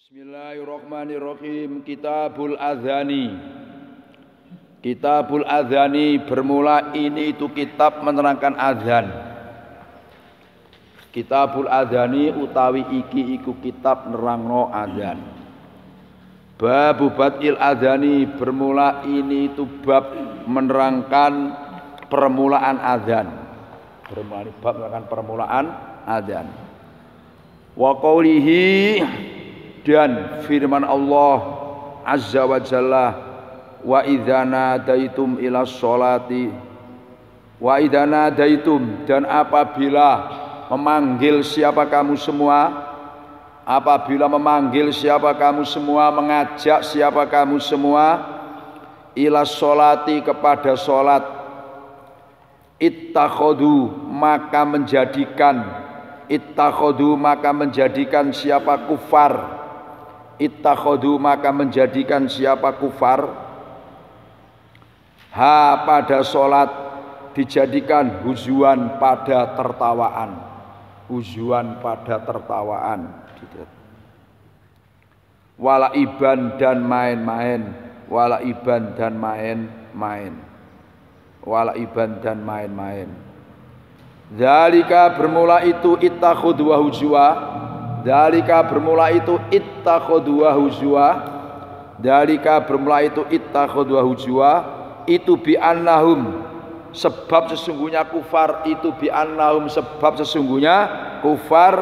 Bismillahirrahmanirrahim. Kitabul Adhani. Kitabul Adhani bermula ini itu kitab menerangkan azan. Kitabul Adhani utawi iki iku kitab nerangno azan. Babu Badil Adhani bermula ini itu bab menerangkan permulaan azan. Bab menerangkan permulaan azan. Wa qaulihi dan firman Allah Azza wa Jalla, wa idza nadaitum ila sholati, wa idza nadaitum, dan apabila memanggil siapa kamu semua, apabila memanggil siapa kamu semua, mengajak siapa kamu semua, ila sholati, kepada sholat, ittakhadu, maka menjadikan siapa kufar, ittakhadu, maka menjadikan siapa kufar, ha, pada sholat, dijadikan huzuan, pada tertawaan, huzuan, pada tertawaan, walaiban, dan main-main, walaiban, dan main-main, walaiban, dan main-main. Dzalika bermula itu ittakhadu wa huzwa, dzalika bermula itu ittakhadu wa huzwa, dzalika bermula itu ittakhadu wa huzwa, itu bi annahum, sebab sesungguhnya kufar, itu bi annahum, sebab sesungguhnya kufar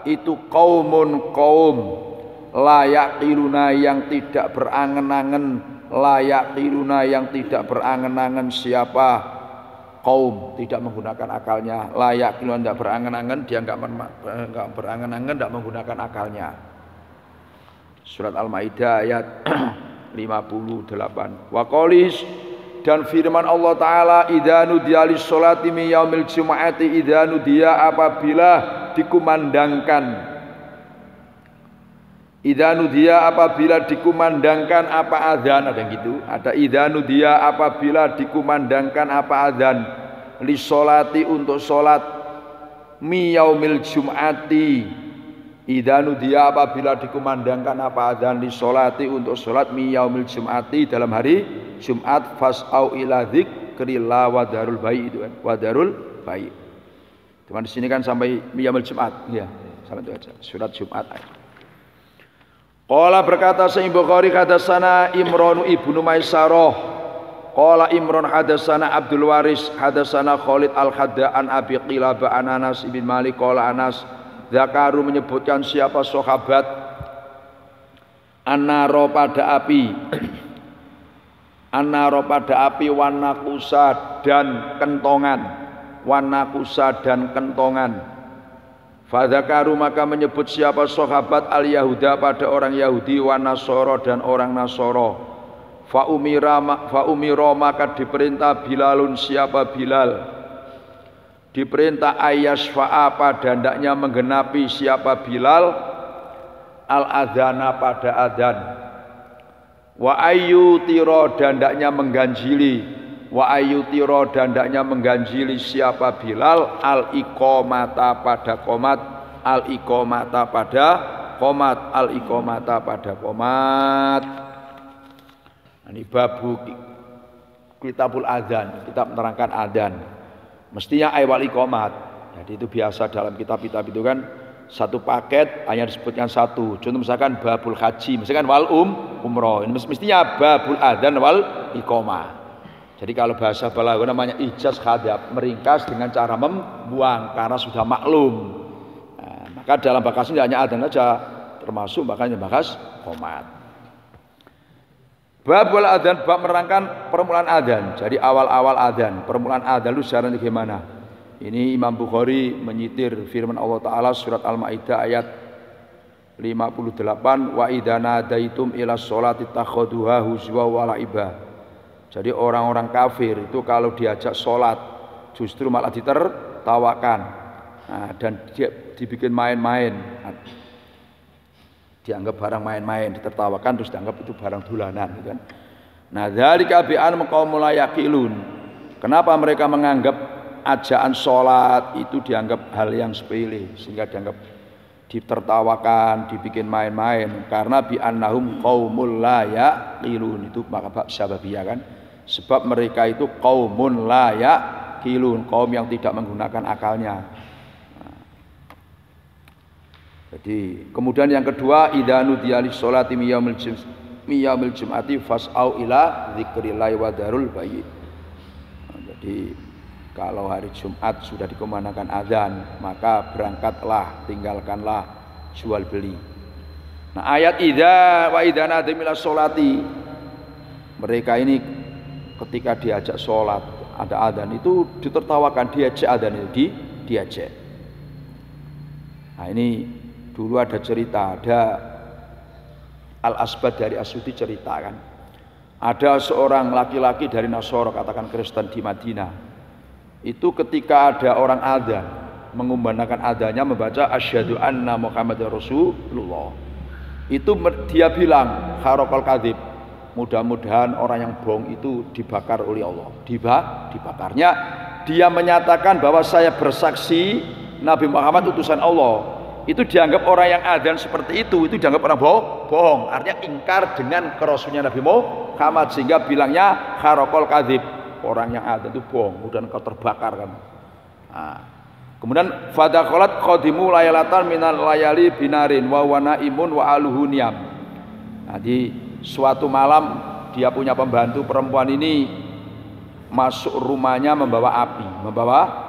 itu qaumun, kaum, la yaqiluna, yang tidak berangen-angen, la yaqiluna, yang tidak berangen-angen, siapa kaum tidak menggunakan akalnya, layak keluar, tidak berangan-angan, dia enggak berangan-angan, tidak menggunakan akalnya. Surat Al-Maidah ayat 58. Wa qalis, dan firman Allah Ta'ala, idza nudiya lis-sholati min yaumil jumu'ati, idza nudiya, apabila dikumandangkan, idza nudiya, apabila dikumandangkan apa azan, ada yang gitu, ada idza nudiya, apabila dikumandangkan apa azan, li sholati, untuk sholat, mi yaumil jum'ati, idza nudiya, apabila dikumandangkan apa azan, li sholati, untuk sholat, mi yaumil jum'ati, dalam hari Jumat, fas'au ila dzikrillah wa darul bai', itu kan, wa darul bai'. Cuman di sini kan sampai mi yaumil Jumat, ya, sampai itu aja, surat Jumat aja. Qala, berkata Sahih Bukhari, hadatsana Imran ibnu Maisarah, qala Imran hadatsana Abdul Waris, hadatsana Khalid al-Hadda an Abi Qilabah an Anas bin Malik, qala Anas, zakaru, menyebutkan siapa sahabat, annaro, pada api, annaro, pada api, wanakusa, dan kentongan, wanakusa, dan kentongan. Fadzakaru, maka menyebut siapa sahabat al-Yahuda, pada orang Yahudi, wa Nasoro, dan orang Nasoro. Fa umira, maka diperintah Bilalun, siapa Bilal, diperintah ayasfa'a, pada hendaknya menggenapi siapa Bilal, al-adhana, pada adhan. Wa ayu tiro, dan hendaknya mengganjili, wa ayu tiro, dan hendaknya mengganjili siapa Bilal, al-iqomata, pada qomat, al-iqomata, pada qomat, al-iqomata, pada qomat. Ini babu kitabul adzan, kitab menerangkan adzan. Mestinya aywal iqomat. Jadi itu biasa dalam kitab-kitab itu kan satu paket hanya disebutkan satu. Contoh misalkan babul haji, misalkan wal umroh. Ini mestinya babul adzan wal iqomah. Jadi kalau bahasa balaghah namanya ijaz hadab, meringkas dengan cara membuang karena sudah maklum. Nah, maka dalam bahasa ini hanya adzan saja, termasuk makanya bahas qomat. Babul adzan, bab menerangkan permulaan adzan. Jadi awal-awal adzan, permulaan adzan itu sejarahnya bagaimana? Ini Imam Bukhari menyitir firman Allah Ta'ala surat Al-Maidah ayat 58, wa idza nadaitum ila sholati takhuduha huzwa wa la'iba. Jadi orang-orang kafir itu kalau diajak sholat justru malah ditertawakan, nah, dan dibikin main-main, dianggap barang main-main, ditertawakan, terus dianggap itu barang dolanan, gitu kan. Nah, dzalika bi an qaumul la yaqilun. Kenapa mereka menganggap ajaan sholat itu dianggap hal yang sepele, sehingga dianggap ditertawakan, dibikin main-main karena bi annahum qaumul la yaqilun, itu maka bab sababiyah kan, sebab mereka itu qaumun la yaqilun, kaum yang tidak menggunakan akalnya. Jadi kemudian yang kedua, idza nudiya lis sholati miyaumil jum'ati fas'au ila dzikrillah wa darul bayyi. Jadi kalau hari Jumat sudah dikumandangkan azan, maka berangkatlah, tinggalkanlah jual beli. Nah, ayat idza wa idza nadiya ila sholati, mereka ini ketika diajak sholat ada azan itu ditertawakan, diajak azan itu diajak. Nah, ini dulu ada cerita, ada Al-Asbad dari Asyuti ceritakan, ada seorang laki-laki dari Nasoro, katakan Kristen di Madinah. Itu ketika ada orang adzan, mengumandangkan adzannya membaca asyhadu anna Muhammadar Rasulullah, itu dia bilang kharaqal kadzib, mudah-mudahan orang yang bohong itu dibakar oleh Allah. Dibakarnya dia menyatakan bahwa saya bersaksi Nabi Muhammad utusan Allah. Itu dianggap orang yang adzan seperti itu dianggap orang bohong, artinya ingkar dengan kerasulannya Nabi Muhammad, sehingga bilangnya kharaqal kadzib, orang yang adzan itu bohong, kemudian kau terbakar kan. Nah, kemudian fadakhalat qadimu layalatan minal layali binarin wa wanaimun wa aluhuniam. Jadi suatu malam dia punya pembantu perempuan ini masuk rumahnya membawa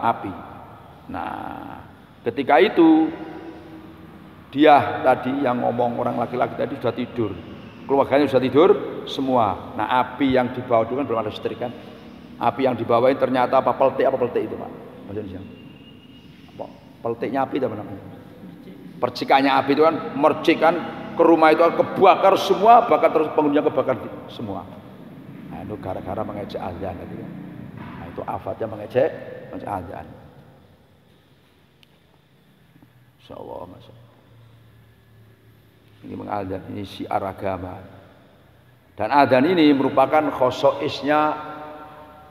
api. Nah, ketika itu dia tadi yang ngomong, orang laki-laki tadi sudah tidur, keluarganya sudah tidur semua. Nah, api yang dibawa itu kan belum ada listrik kan. Api yang dibawain ternyata apa, peltik itu Pak? Maksudnya apa? Peltiknya api itu apa namanya? Percikannya api itu kan, mercikan ke rumah itu kebakar semua, bahkan terus penghuninya kebakar semua. Nah, itu gara-gara mengejek azan gitu kan. Nah, itu afatnya mengejek azan. Insyaallah, masyaallah. Ini mengadzan, ini syiar agama. Dan adzan ini merupakan khosoisnya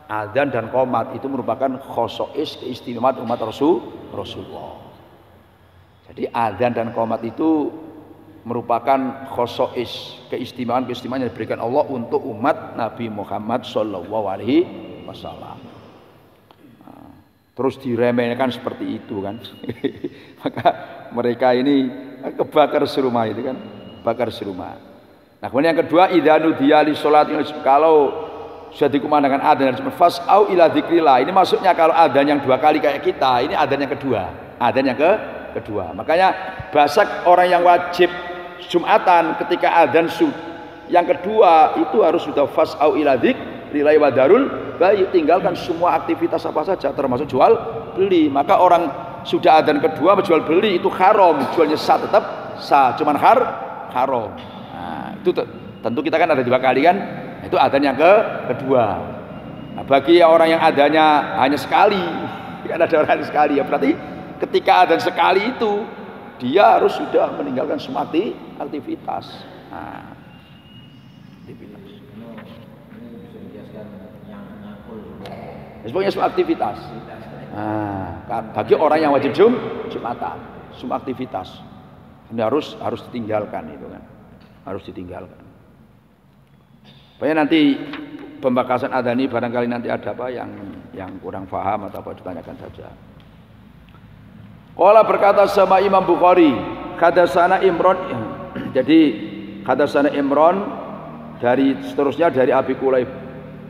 adzan dan qomat, itu merupakan khosois keistimewaan umat Rasulullah. Jadi adzan dan qomat itu merupakan khosois keistimewaan yang diberikan Allah untuk umat Nabi Muhammad sallallahu alaihi wasallam. Terus diremehkan seperti itu kan. Maka mereka ini kebakar serumah itu kan, bakar serumah. Nah, kemudian yang kedua, idza nudiya lis sholati, kalau sudah dikumandangkan adzan fas'au ila dzikrillah. Ini maksudnya kalau adzan yang dua kali kayak kita, ini adzan yang kedua. Adzan yang kedua. Makanya bahasa orang yang wajib Jumatan ketika adzan yang kedua itu harus sudah fas'au ila dzikrillah wa darul bayyi, tinggalkan semua aktivitas apa saja termasuk jual beli. Maka orang sudah adzan kedua menjual beli itu haram, jualnya sah tetap sah, cuman haram. Nah, itu tentu kita kan ada dua kali kan, itu adzan yang kedua. Nah, bagi orang yang adzannya hanya sekali, kan ada orang sekali, ya berarti ketika adzan sekali itu dia harus sudah meninggalkan semua aktivitas. Nah, sebenarnya semua aktivitas. Nah, bagi orang yang wajib Jumatan, semua aktivitas ini harus ditinggalkan itu kan, harus ditinggalkan. Pokoknya nanti pembakasan adzan ini barangkali nanti ada apa yang kurang paham atau apa ditanyakan saja. Qala berkata sama Imam Bukhari, hadatsana Imran. Jadi hadatsana Imran dari seterusnya dari Abi Qulaib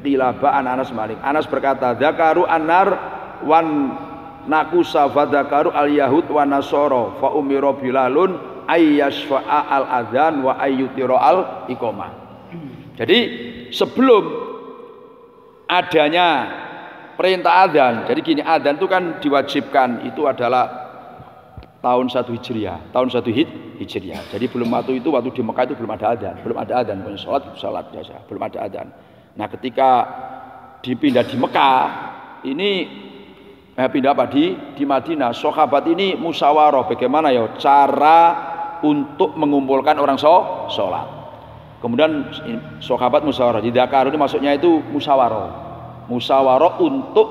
Qilabah an Anas Malik. Anas berkata, dzakaru annar wan nakusa fadzakaru al yahud wa nasara fa umira bilalun ayyashfa'a al adzan wa ayyutira al iqamah. Jadi sebelum adanya perintah adzan, jadi gini, adzan itu kan diwajibkan itu adalah tahun 1 Hijriah, tahun 1 Hijriah. Jadi belum waktu itu, waktu di Mekah itu belum ada adzan, punya salat biasa, belum ada adzan. Nah, ketika dipindah di Mekah, ini pindah apa di Madinah, sahabat ini musyawarah bagaimana ya cara untuk mengumpulkan orang sholat. Kemudian sahabat musyawarah, di Dakar ini maksudnya itu musyawarah untuk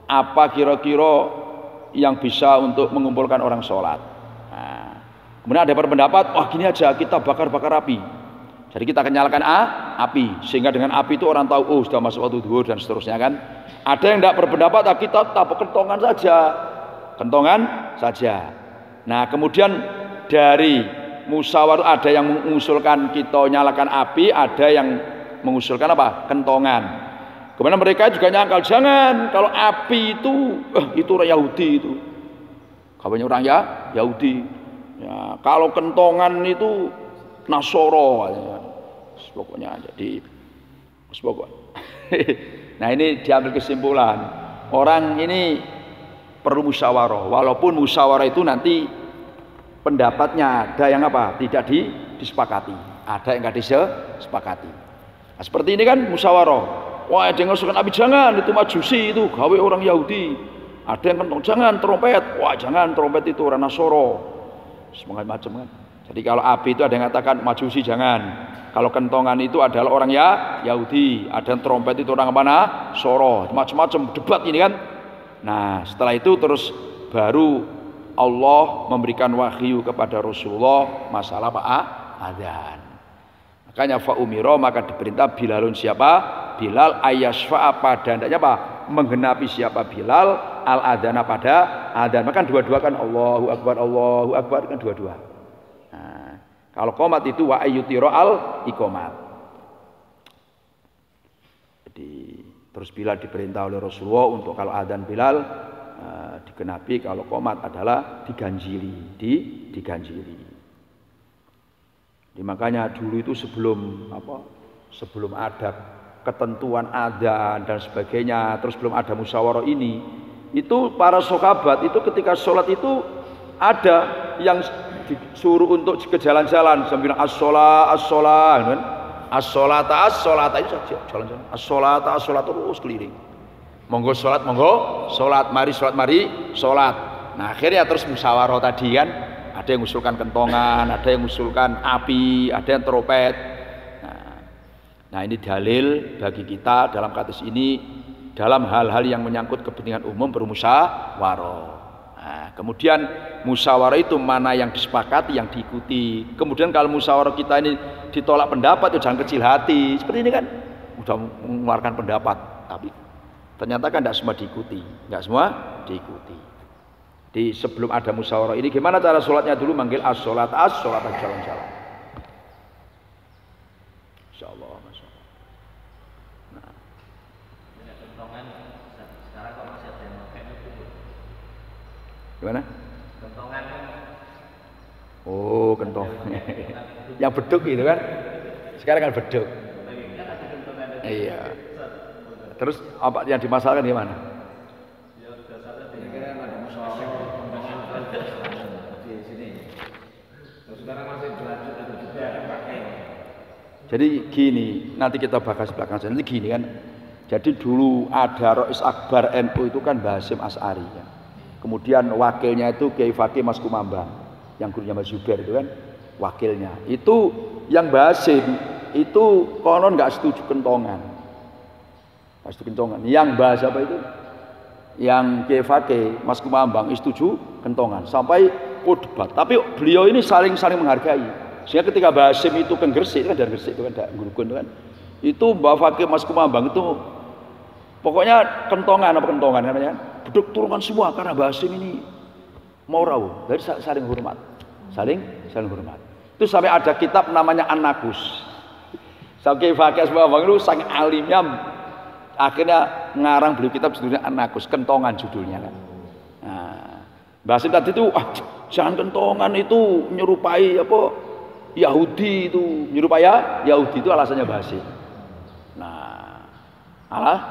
apa kira-kira yang bisa untuk mengumpulkan orang sholat. Nah, Kemudian ada berpendapat, wah gini aja kita bakar-bakar api. Jadi kita akan nyalakan api, sehingga dengan api itu orang tahu, oh sudah masuk waktu zuhur dan seterusnya kan. Ada yang tidak berpendapat, kita tabuk kentongan saja. Nah kemudian dari musyawarah ada yang mengusulkan kita nyalakan api, ada yang mengusulkan apa? Kentongan. Kemudian mereka juga nyangkal, jangan, kalau api itu orang Yahudi itu. Kabarnya orang Yahudi. Ya, kalau kentongan itu Nasoro. Pokoknya jadi nah ini diambil kesimpulan. Orang ini perlu musyawarah. Walaupun musyawarah itu nanti pendapatnya ada yang apa? Tidak disepakati. Ada yang nggak disepakati. Nah, seperti ini kan musyawarah. Wah, ada yang ngusulkan api jangan, itu majusi itu, gawe orang Yahudi. Ada yang kentong jangan trompet. Wah, jangan trompet itu orang Nasoro. Semangat macam kan. Jadi kalau api itu ada yang mengatakan majusi jangan. Kalau kentongan itu adalah orang Yahudi. Ada yang trompet itu orang mana? Nasoro. Macam-macam debat ini kan. Nah, setelah itu terus baru Allah memberikan wahyu kepada Rasulullah masalah adzan. Makanya fa'umiro maka diperintah Bilalun siapa? Bilal ayasfa'a pada hendaknya apa? Menggenapi siapa Bilal al-adzana pada adzan. Maka dua-dua kan Allahu Akbar kan dua-dua. Nah, kalau qomat itu wa ayyutiro al-iqomat. Jadi terus Bilal diperintah oleh Rasulullah untuk kalau adzan Bilal digenapi, kalau qomat adalah diganjili. Jadi makanya dulu itu sebelum ada ketentuan adzan dan sebagainya, terus belum ada musyawarah ini, itu para sahabat itu ketika sholat itu ada yang disuruh untuk ke jalan-jalan sambil as-sholat kan? As-sholata itu jalan-jalan. As-sholata terus keliling. Monggo sholat, mari sholat. Nah akhirnya terus musyawarah tadi kan, ada yang mengusulkan kentongan, ada yang mengusulkan api, ada yang trompet. Nah ini dalil bagi kita dalam kasus ini dalam hal-hal yang menyangkut kepentingan umum bermusyawarah. Nah, kemudian musyawarah itu mana yang disepakati, yang diikuti. Kemudian kalau musyawarah kita ini ditolak pendapat, ya jangan kecil hati. Seperti ini kan, udah mengeluarkan pendapat, tapi ternyata kan tidak semua diikuti. Jadi sebelum ada musyawarah ini, gimana cara sholatnya dulu? Manggil as-sholat jalan-jalan. Insyaallah. Gimana? Kentongan. Oh, kentong. Yang beduk itu kan? Sekarang kan beduk. Iya. Terus apa yang dimasalahkan gimana? Jadi gini, nanti kita bahas belakang saja. Nanti gini kan. Jadi dulu ada Rais Akbar NU itu kan Basim As'ari kan. Kemudian wakilnya itu Kiai Fakih Mas Kumambang, yang gurunya Mas Zubair itu kan wakilnya. Itu yang Basim itu konon nggak setuju kentongan. Yang bahas apa itu? Yang Kiai Fakih Mas Kumambang setuju kentongan. Sampai debat. Tapi beliau ini saling menghargai. Sehingga ketika Basim itu kan Gresik, kan dari Gresik itu kan Gurukun kan. Itu Mbak Fakih Mas Kumambang itu pokoknya kentongan namanya. Beduk turunkan semua karena Basim ini mau rawuh. Jadi saling hormat. Saling hormat. Itu sampai ada kitab namanya An-Nakus. Sampai Fakih Kumambang itu sangat alimnya, akhirnya ngarang beliau kitab judulnya An-Nakus, kentongan judulnya kan. Nah, Basim tadi itu jangan kentongan itu menyerupai Yahudi itu, menyerupai Yahudi itu alasannya Basim. Nah,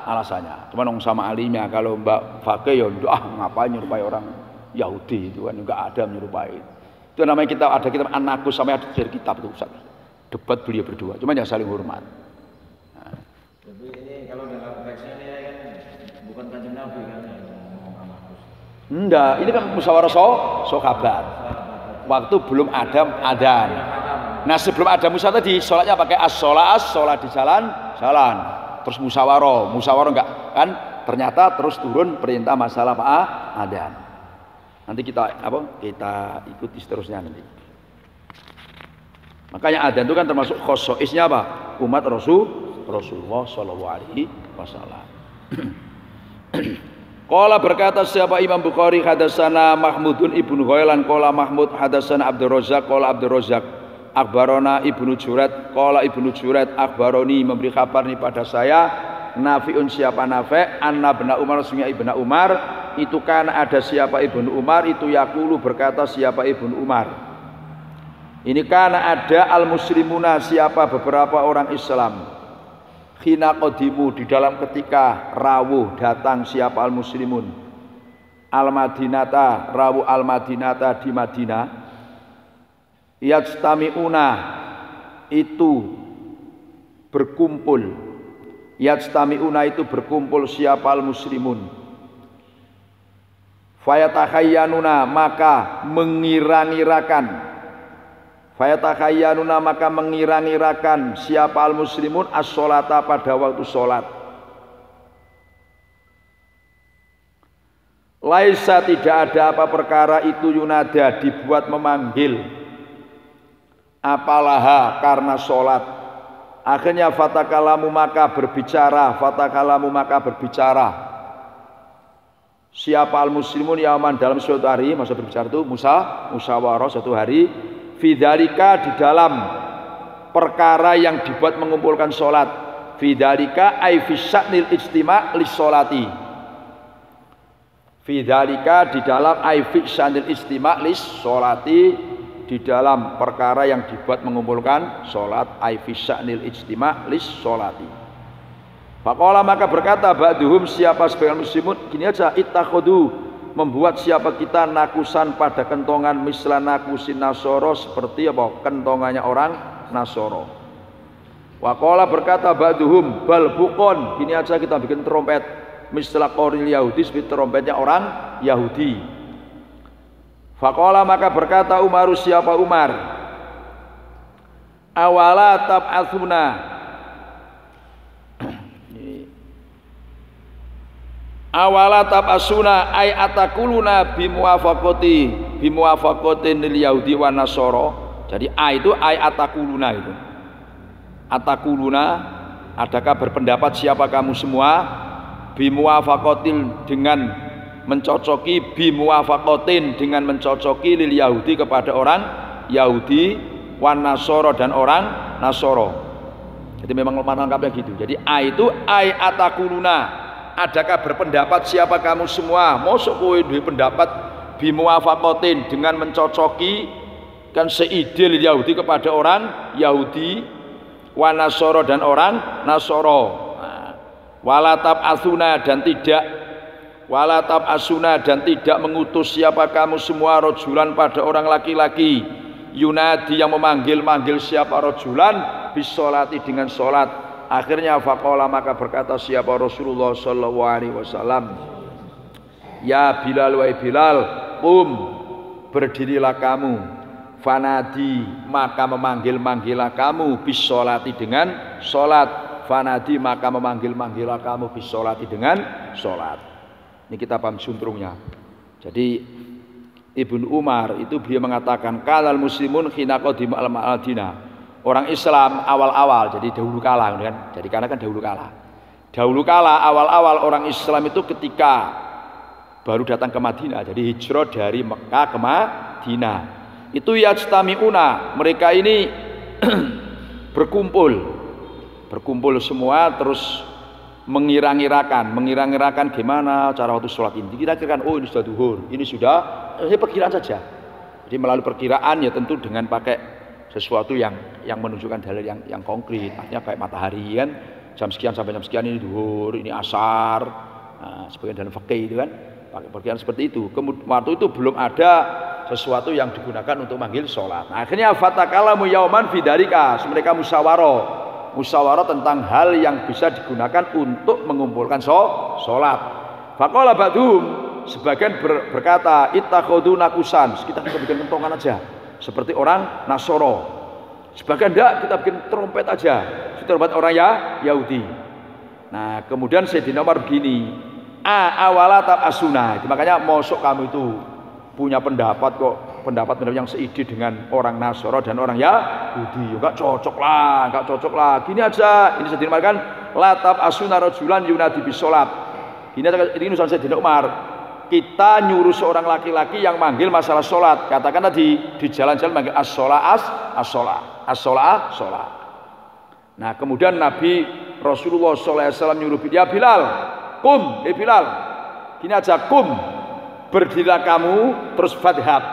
alasannya. Cuma sama alimnya, kalau Mbak Fakih ya ngapain menyerupai orang Yahudi itu kan, enggak ada menyerupai. Itu namanya ada kitab An-Nakus, sampai ada dari kitab itu debat beliau berdua. Cuma yang saling hormat. Nah. Tapi ini kalau dalam teksnya ini kan bukan Kanjeng Nabi kan. Enggak, ini kan musyawarah kabar. Waktu belum ada adzan. Nah sebelum ada musyawarah tadi sholatnya pakai sholat di jalan. Terus musyawarah enggak kan? Ternyata terus turun perintah masalah adzan. Nanti kita ikuti seterusnya nanti. Makanya adzan itu kan termasuk khosoisnya apa? Umat Rasulullah sallallahu alaihi wasallam. Qala berkata siapa Imam Bukhari hadatsana Mahmudun ibnu Ghailan qala Mahmud hadatsana Abdul Razzaq qala Abdul Razzaq akhbarana Ibnu Jurat qala Ibnu Jurat akhbaroni memberi kabar nih pada saya Nafi'un siapa Nafi' anna ibnu Umar sungguh Ibnu Umar itu kan ada siapa Ibnu Umar itu yaqulu berkata siapa Ibnu Umar ini karena ada al-muslimuna siapa beberapa orang Islam khina qadimu di dalam ketika rawuh datang siapa al-muslimun al-madinata rawuh al-madinata di Madinah yajtami'una itu berkumpul yajtami'una itu berkumpul siapa al-muslimun fayatakayyanuna maka mengira-ngirakan fayatakayyanuna maka mengira-ngirakan siapa al-muslimun as-sholata pada waktu sholat laisa tidak ada apa perkara itu yunada dibuat memanggil apalaha karena sholat akhirnya fatakalamu maka berbicara siapa al-muslimun yaman dalam suatu hari masa berbicara itu musyawarah suatu hari fidzalika di dalam perkara yang dibuat mengumpulkan sholat fidzalika ay fi sya'nil ijtima' lis sholati fidzalika di dalam ay fi sya'nil ijtima' lis sholati di dalam perkara yang dibuat mengumpulkan sholat ay fi sya'nil ijtima' lis sholati faqala maka berkata ba'duhum siapa sebagian muslimun gini aja ittakhadhu membuat siapa kita nakusan pada kentongan misla nakusin Nasoro seperti apa kentongannya orang Nasoro. Waqala berkata ba'duhum bal bukon gini aja kita bikin trompet misla qoril Yahudi seperti trompetnya orang Yahudi. Faqala maka berkata Umaru siapa Umar awala tab'atsuna awala tabasuna ay atakuluna bimuwafaqatin lil yahudi wan nasara jadi a itu ay atakuluna itu atakuluna adakah berpendapat siapa kamu semua bimuwafaqatin dengan mencocoki bimuwafaqatin dengan mencocoki lil yahudi kepada orang Yahudi wan nasara dan orang Nasara jadi memang lengkapnya gitu jadi a itu ay atakuluna adakah berpendapat siapa kamu semua mosok kowe duwe pendapat bimuwafaqatin dengan mencocoki kan seide Yahudi kepada orang Yahudi wa Nasara dan orang Nasara wala tab'atsuna dan tidak mengutus siapa kamu semua rajulan pada orang laki-laki yunadi yang memanggil siapa rajulan bisolati dengan sholat akhirnya faqala maka berkata siapa Rasulullah sallallahu alaihi wasallam ya Bilal wa Bilal berdirilah kamu fanadi maka memanggil-manggilah kamu bisolati dengan sholat fanadi maka memanggil-manggilah kamu bisolati dengan sholat ini kita paham suntrungnya jadi Ibnu Umar itu dia mengatakan kalal muslimun khina qadim al-Madinah orang Islam awal-awal jadi dahulu kala kan jadi karena kan dahulu kala awal-awal orang Islam itu ketika baru datang ke Madinah jadi hijrah dari Mekah ke Madinah itu yajtami'una mereka ini berkumpul semua terus mengira-ngirakan gimana cara waktu sholat ini dikira-kirakan oh ini sudah duhur ini sudah perkiraan saja jadi melalui perkiraan ya tentu dengan pakai sesuatu yang menunjukkan dalil yang konkret artinya kayak matahari kan jam sekian sampai jam sekian ini duhur ini asar sebagian dalam fikih itu kan pakai perkiraan seperti itu waktu itu belum ada sesuatu yang digunakan untuk manggil sholat akhirnya fatakalamu yauman bidarika mereka musyawarah tentang hal yang bisa digunakan untuk mengumpulkan sholat faqala ba'dhum sebagian berkata ittakhadhu nakusan kita bikin kentongan aja seperti orang Nasoro sebagian enggak kita bikin trompet aja trompet orang Yahudi nah kemudian Sayyidina Umar begini awala tabasuna makanya mosok kamu itu punya pendapat kok pendapat yang seide dengan orang Nasara dan orang Yahudi. Enggak cocok lah. Gini aja, ini Sayyidina Umar kan latab asuna rajulan yunadi bisolat. Ini urusan Sayyidina Umar. Kita nyuruh seorang laki-laki yang manggil masalah sholat. Katakan tadi di jalan-jalan manggil as-sholat. Nah kemudian Nabi Rasulullah SAW nyuruh dia Bilal, kum, Bilal, gini aja, kum, berdirilah kamu, terus fadhab.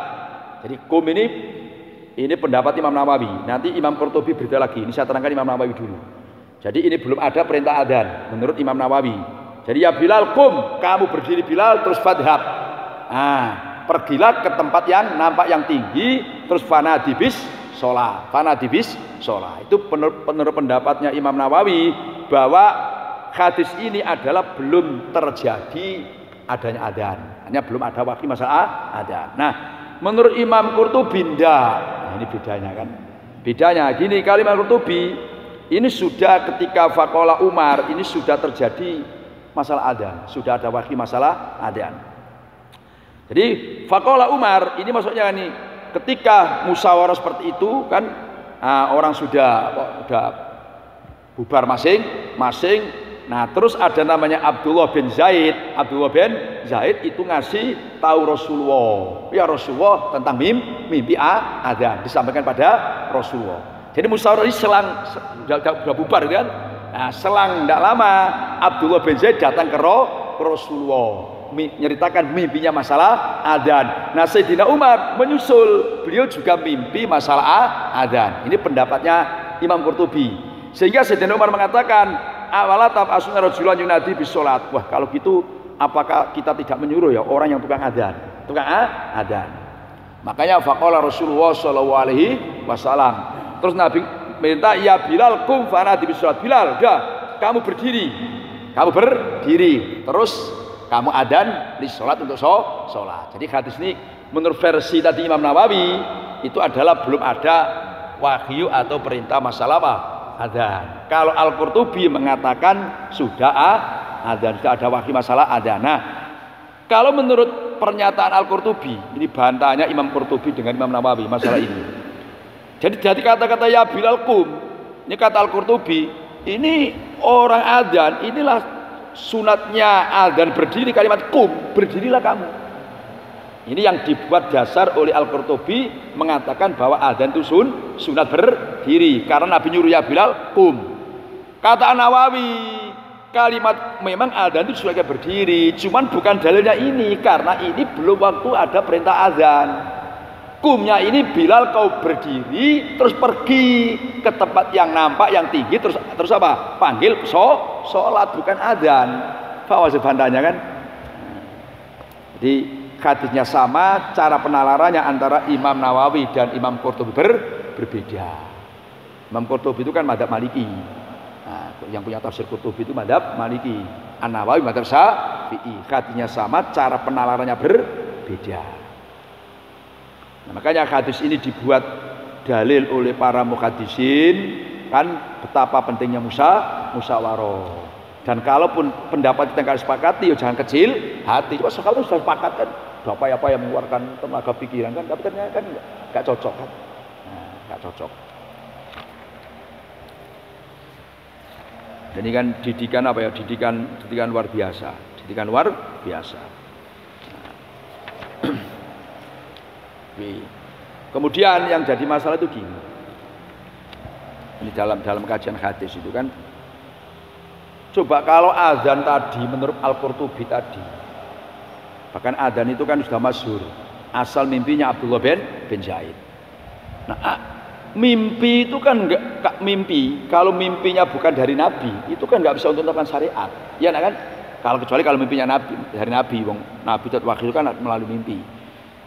Jadi kum ini pendapat Imam Nawawi. Nanti Imam Qurtubi berita lagi. Ini saya terangkan Imam Nawawi dulu. Jadi ini belum ada perintah adzan menurut Imam Nawawi. Jadi ya Bilal, kum, kamu berdiri Bilal, terus fadhab. Nah, pergilah ke tempat yang nampak yang tinggi, terus fanadibis sholat. Itu menurut pendapatnya Imam Nawawi bahwa hadis ini adalah belum terjadi adanya adzan. Hanya belum ada waktu masalah adzan. Nah, menurut Imam Qurtubi nah, ini bedanya kan. Bedanya gini, kalimat Qurtubi ini sudah ketika faqala Umar ini sudah terjadi masalah adzan, sudah ada waktu masalah adzan. Jadi faqala Umar ini maksudnya ini ketika musyawarah seperti itu kan orang sudah bubar masing-masing. Nah terus ada namanya Abdullah bin Zaid itu ngasih tahu Rasulullah, ya Rasulullah tentang mimpi adzan disampaikan pada Rasulullah. Jadi musyawarah ini sudah bubar kan. Nah selang tidak lama Abdullah bin Zaid datang ke Rasulullah menyeritakan mimpinya masalah adzan. Nah Sayyidina Umar menyusul, beliau juga mimpi masalah adzan. Ini pendapatnya Imam Qurtubi. Sehingga Sayyidina Umar mengatakan awalatab asuna rajulan yunadi bisolat. Wah kalau gitu apakah kita tidak menyuruh ya orang yang tukang adzan, makanya faqala Rasulullah SAW. Terus Nabi minta ya Bilal kum fanadi bisolat. Bilal udah kamu berdiri terus kamu adzan di sholat untuk sholat. Jadi hadis ini menurut versi tadi Imam Nawawi itu adalah belum ada wahyu atau perintah masalah apa? Adzan. Kalau Al-Qurtubi mengatakan sudah adzan, sudah ada wahyu masalah adzan. Nah, kalau menurut pernyataan Al-Qurtubi, ini bantahannya Imam Qurtubi dengan Imam Nawawi masalah ini. Jadi kata-kata ya Bilal kum, ini kata Al-Qurtubi, ini orang adzan inilah sunatnya adzan berdiri, kalimat kum, berdirilah kamu. Ini yang dibuat dasar oleh Al-Qurtubi mengatakan bahwa adzan itu sunat berdiri karena Nabi nyuruh ya Bilal kum. Kata Nawawi, kalimat memang adzan itu sunatnya berdiri, cuman bukan dalilnya ini karena ini belum waktu ada perintah adzan. Kumnya ini Bilal kau berdiri terus pergi ke tempat yang nampak yang tinggi terus apa? Panggil sholat bukan adzan. Faham sebenarnya kan? Jadi hadisnya sama, cara penalarannya antara Imam Nawawi dan Imam Qurtubi berbeda. Imam Qurtubi itu kan madzhab Maliki. Nah, yang punya tafsir Qurtubi itu madzhab Maliki. An-Nawawi madzhab Syafi'i. Hadisnya sama, cara penalarannya berbeda. Nah, makanya hadis ini dibuat dalil oleh para muhaddisin kan betapa pentingnya musyawarah. Dan kalaupun pendapat kita nggak sepakati, ya jangan kecil hati. Cuma sekarang sudah sepakat kan, apa yang mengeluarkan tenaga pikiran kan, tapi ternyata kan nggak cocok kan, nggak cocok. Jadi kan didikan apa ya, didikan luar biasa, Kemudian yang jadi masalah itu gini. Ini dalam kajian hadis itu kan. Coba kalau azan tadi menurut Al-Qurtubi tadi. Bahkan azan itu kan sudah masyhur. Asal mimpinya Abdullah bin Zaid. Nah, mimpi itu kan enggak mimpi. Kalau mimpinya bukan dari Nabi, itu kan enggak bisa untuk menetapkan syariat. Iya kan? Kecuali kalau mimpinya Nabi, dari Nabi, Nabi itu wakil kan melalui mimpi.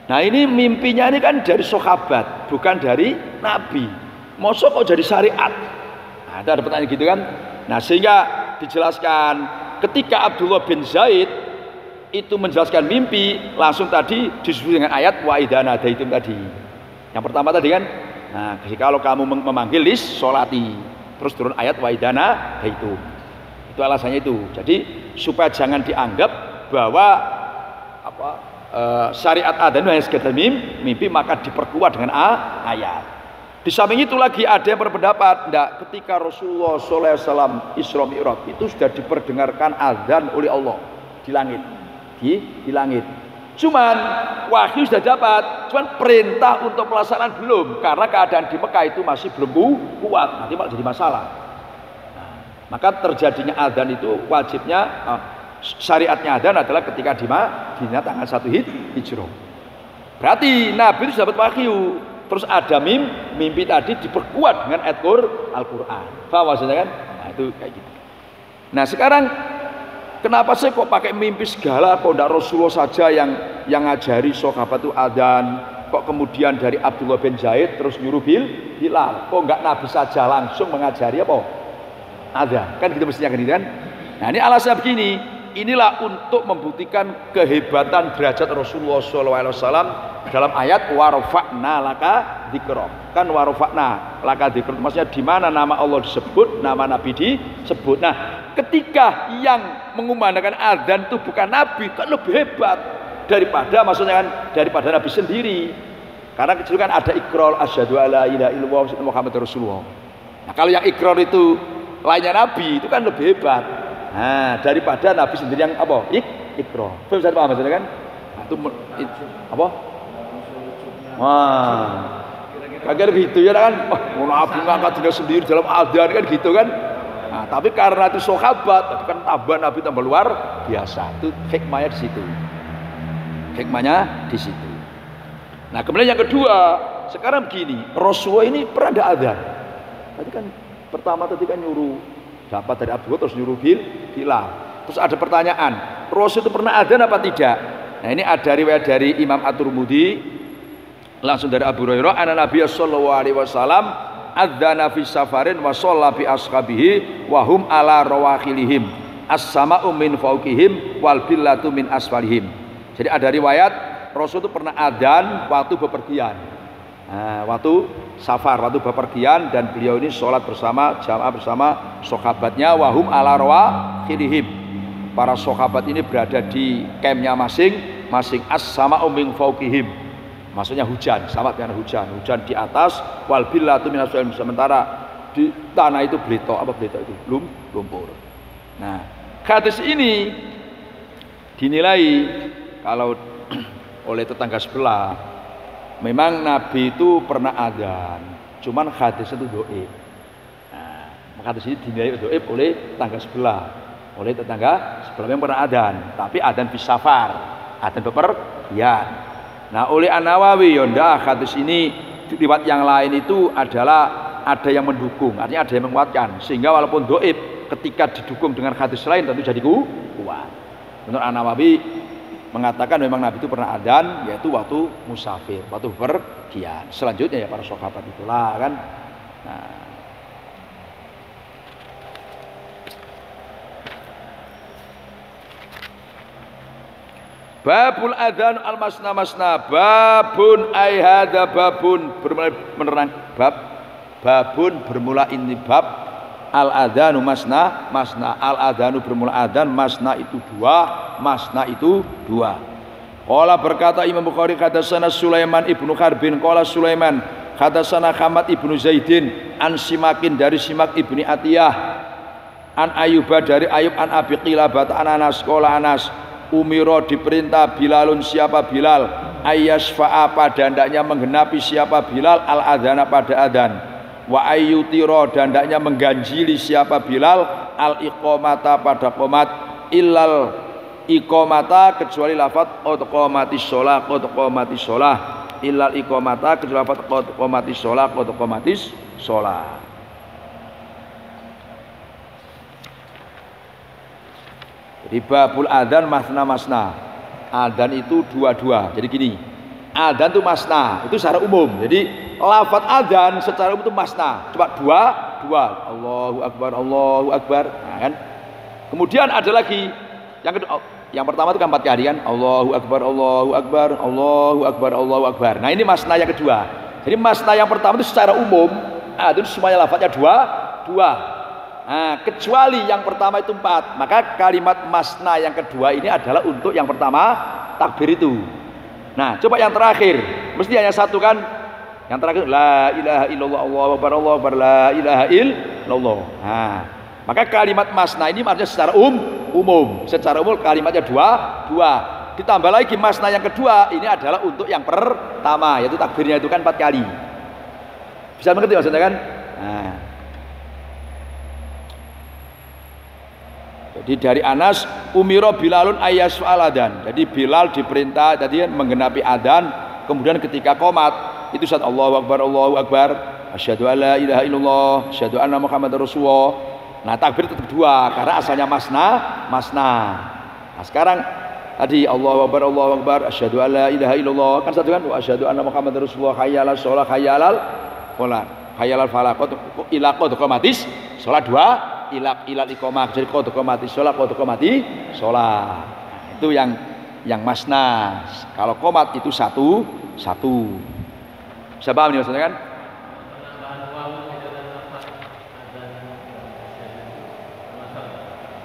Nah ini mimpinya ini kan dari sahabat, bukan dari Nabi. Masa kok jadi syariat? Nah, ada pertanyaan gitu kan? Nah sehingga dijelaskan ketika Abdullah bin Zaid itu menjelaskan mimpi, langsung tadi disusul dengan ayat wa idza nadaitum tadi. Yang pertama tadi kan, nah kalau kamu memanggil lis sholati, terus turun ayat wa idza nadaitum. Itu alasannya itu. Jadi supaya jangan dianggap bahwa syariat adzan hanya sekedar mimpi maka diperkuat dengan ayat. Di samping itu lagi ada yang berpendapat ketika Rasulullah SAW Isra Mi'raj itu sudah diperdengarkan adzan oleh Allah di langit, di langit. Cuman wahyu sudah dapat, cuman perintah untuk pelaksanaan belum, karena keadaan di Mekah itu masih belum kuat, nanti malah jadi masalah. Maka terjadinya adzan itu wajibnya syariatnya adzan adalah ketika di Madinah tanggal 1 Hijrah. Berarti Nabi itu dapat wahyu. Terus ada mimpi tadi diperkuat dengan ayat Al-Quran. Faham maksudnya kan? Nah itu kayak gitu. Nah sekarang kenapa sih kok pakai mimpi segala? Kok tidak Rasulullah saja yang ngajari sahabat itu adzan? Kok kemudian dari Abdullah bin Zaid terus nyuruh Bilal? Kok enggak Nabi saja langsung mengajari apa? Adzan. Kan gitu mestinya kan? Nah ini alasannya begini. Inilah untuk membuktikan kehebatan derajat Rasulullah SAW dalam ayat warfa'na laka dzikra. Kan warfa'na laka dzikra maksudnya di mana nama Allah disebut, nama Nabi disebut. Nah, ketika yang mengumandangkan adzan itu bukan Nabi, kan lebih hebat daripada maksudnya kan daripada Nabi sendiri. Karena kecil kan ada ikrar asyhadu alla ilaha illallah Muhammadur Rasulullah. Nah, kalau yang ikrar itu lainnya Nabi itu kan lebih hebat. Nah, daripada Nabi sendiri yang apa? Ikrar. Bisa dipaham maksudnya kan? Nah, itu apa? Wah. Kira-kira gitu ya kan? Oh, Nabi ngangkat diri sendiri dalam adzan kan gitu kan? Nah, tapi karena itu sahabat, kan tambah Nabi tambah luar biasa. Itu hikmahnya di situ. Hikmahnya di situ. Nah, kemudian yang kedua, sekarang begini, Rasulullah ini pernah ada adzan. Tadi kan pertama tadi kan nyuruh dapat dari Abdullah terus nyuruh Bilal. Terus ada pertanyaan, Rasul itu pernah adzan apa tidak? Nah ini ada riwayat dari Imam At-Tirmidzi langsung dari Abu Hurairah, anna Nabi sallallahu alaihi wasallam adzana fi safarin wa shalla bi ashabihi wa hum ala rawakhilihim as-sama'u min fawqihim wal billatu min asfalihim. Jadi ada riwayat Rasul itu pernah adzan waktu bepergian. Nah, waktu safar, waktu bepergian, dan beliau ini sholat bersama jamaah bersama sahabatnya wahum ala rawakhilihim. Para sahabat ini berada di campnya masing-masing as-sama'u min fawqihim. Maksudnya hujan, sama dengan hujan di atas, wal billatu min asfalihim, sementara di tanah itu bletok, apa bletok itu? Lumpur. Nah, hadis ini dinilai kalau oleh tetangga sebelah memang Nabi itu pernah adzan, cuman hadis itu dhaif. Nah, maka hadis ini dinilai dhaif oleh tetangga sebelah, yang pernah adzan, tapi adzan fi safar, adzan bepergian. Nah, oleh An-Nawawi yonda hadis ini riwayat yang lain itu adalah ada yang mendukung, artinya ada yang menguatkan, sehingga walaupun dhaif ketika didukung dengan hadis lain tentu jadi kuat. Menurut An-Nawawi mengatakan memang Nabi itu pernah adzan yaitu waktu musafir, waktu bepergian. Selanjutnya ya para sahabat itulah kan. Nah, babul adzan al masna masna babun ay hadza babun menerang babun bermula ini bab al adzanu masna masna al adzanu bermula adzan masna itu dua masna itu dua. Qala berkata Imam Bukhari hadatsana Sulaiman ibnu Harbin qala Sulaiman hadatsana Hamad ibnu Zaidin an Simakin dari Simak ibni Atiyah an Ayyuba dari Ayub an Abi Qilabah an Anas qala Anas umiro diperintah Bilalun siapa Bilal ayyasfa'a pada hendaknya menggenapi siapa Bilal al adzana pada adzan wa ayyutiro dan hendaknya mengganjili siapa Bilal al iqamata pada qomat illal iqamata kecuali lafaz qamatis shalah illal iqamata kecuali lafaz qamatis shalah. Jadi babul adzan masna adzan itu dua-dua. Jadi gini, adzan itu masna itu secara umum. Jadi lafaz adzan secara umum itu masna, cuma dua Allahu akbar. Nah, kan kemudian ada lagi yang kedua, yang pertama itu kan 4 kali kan Allahu akbar. Nah ini masna yang kedua. Jadi masna yang pertama itu secara umum itu semuanya lafaznya dua. Nah, kecuali yang pertama itu 4, maka kalimat masna yang kedua ini adalah untuk yang pertama takbir itu. Nah, coba yang terakhir, mesti hanya satu kan? Yang terakhir la ilaha illallah Allahu akbar la ilaha illallah. Nah, maka kalimat masna ini artinya secara umum. Secara umum kalimatnya dua. Ditambah lagi masna yang kedua, ini adalah untuk yang pertama, yaitu takbirnya itu kan 4 kali. Bisa mengerti maksudnya kan? Nah. Jadi dari Anas umiro Bilalun ayas aladan. Jadi Bilal diperintah tadi menggenapi adzan, kemudian ketika qomat itu saat Allahu akbar, asyhadu alla ilaha illallah, asyhadu anna Muhammadar Rasulullah. Nah, takbir tetap 2 karena asalnya masna. Nah, sekarang tadi Allahu akbar, asyhadu alla ilaha illallah kan satu kan, wa asyhadu anna Muhammadar Rasulullah, hayyalal shalah, hayyalal falah, ila qad qamatis salat 2. Ilal iqamah, jadi qad qamati shalah, nah, itu yang masna. Kalau qomat itu satu. Bisa paham nih maksudnya kan?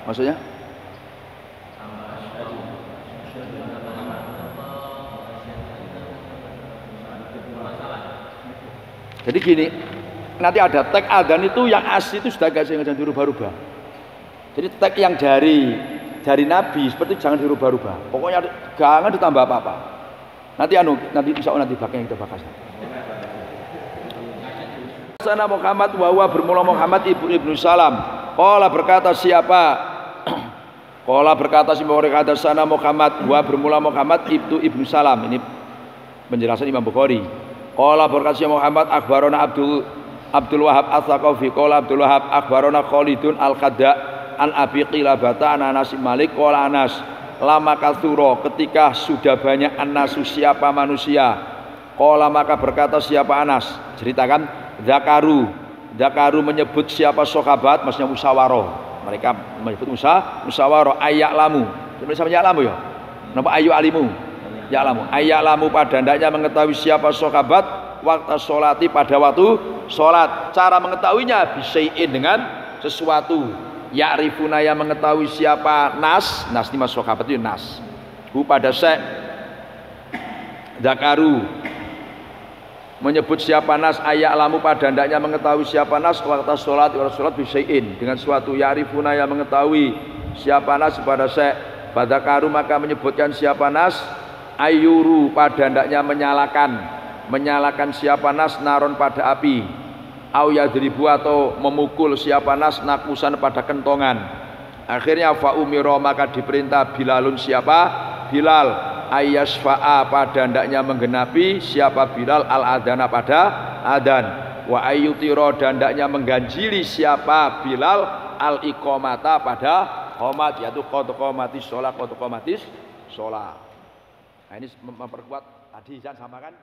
Maksudnya? Jadi gini, nanti ada tag adzan itu yang asli itu sudah gak jangan dirubah-rubah. Jadi tag yang dari Nabi seperti itu jangan dirubah-rubah. Pokoknya jangan ditambah apa-apa. Nanti insya Allah nanti belakang yang kita bahas. Sana Muhammad wa bermula Muhammad ibnu Salam. Qala berkata siapa? Qala berkata si berkata sana Muhammad wa bermula Muhammad ibnu Salam. Ini penjelasan Imam Bukhari. Qala berkata si Muhammad akhbarona Abdul Wahab Al-Thaqafi qala Abdul Wahab akhbarona Khalidun Al-Qadda an Abi Qilabata an Anas Malik qala Anas lama katsura ketika sudah banyak annasu siapa manusia qala maka berkata siapa Anas ceritakan Zakaru menyebut siapa sahabat maksudnya musyawarah mereka menyebut musyawarah ayak lamu ya napa ayu alimu ya lamu ayak lamu pada hendaknya mengetahui siapa sahabat waktu sholati pada waktu sholat. Cara mengetahuinya bisyai'in dengan sesuatu. Ya'rifuna yang mengetahui siapa nas ini mas sahabat itu nas. Pada syekh Zakaru menyebut siapa nas ayak lamu pada hendaknya mengetahui siapa nas waktu sholat bisyai'in dengan sesuatu. Ya'rifuna yang mengetahui siapa nas pada syekh Zakaru maka menyebutkan siapa nas ayuru pada hendaknya menyalakan siapa nas naron pada api au yadribu atau memukul siapa nas nakusan pada kentongan. Akhirnya fa umira maka diperintah Bilalun siapa Bilal ayyasfa'a pada hendaknya menggenapi siapa Bilal al adana pada adan wa ayyutira dan hendaknya mengganjili siapa Bilal al iqamata pada qomat yaitu qad qomatis shalah. Nah ini memperkuat tadi jangan samakan